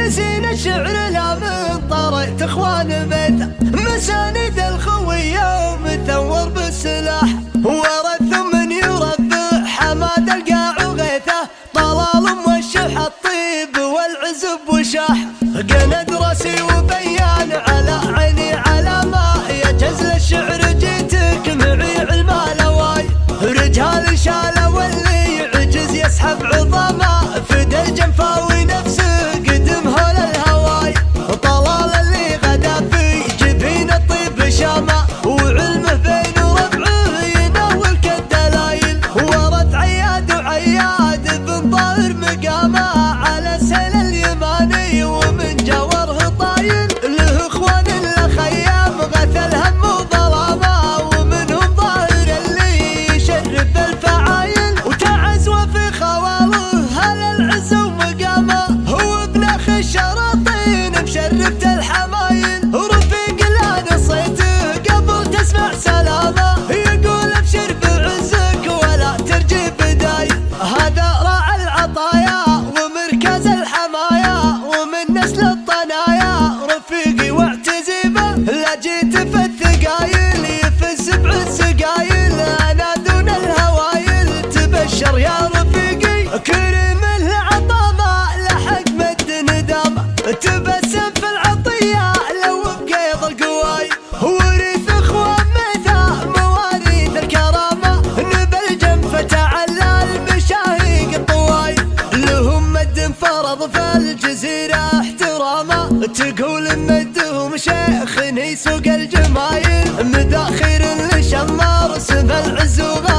نسينا الشعر لا من طريت اخوان بيته، مساند الخوية ومثور بالسلاح، ورث من يربع حماد القاع وغيثه، طلال والشح الطيب والعزب وشاح، قند راسي وبيان على عيني على ما يجهز للشعر جيتك معي علم الهواي، رجال شاله واللي يعجز يسحب عظامه، فد الجنفاوي نفسه قدم هول الهواي، طلال اللي غدا في جبين الطيب شامه، وعلمه بين ربعه يناول كالدلايل، ورث عياد وعياد بن ظاهر مقامه، على سيل اليماني ومن جوره طايل، له اخوان له خيام غث الهم وظلامه، ومنهم ظاهر اللي يشرف الفعايل، وتعز وفي خواله هل العز ومقامه، هو ابن اخي الشراطين مشرفت الحمايل، ورفيق لا نصيته قبل تسمع سلامه، يقول ابشر بعزك ولا ترجي بدايل، هذا راعي العطايا ومركز الحمايا، ومن نسل الطنايا رفيقي واعتزيبه، لا جيت في الثقايل يفز بعالسقايل، انا دون الهوايل تبشر يا رفيقي، كريم العطامه لحق مد ندامه، تبسم في العطيه لو بقيض القواي، ورث اخوان ميثاق مواريث الكرامه، نبل جنفه تعلى المشاهيق الطواي، لهم مد فرض في الجزيره احترامه، تقول مدهم شيخ يسوق الجمايل، مداخير لشمار سم العز وغاية،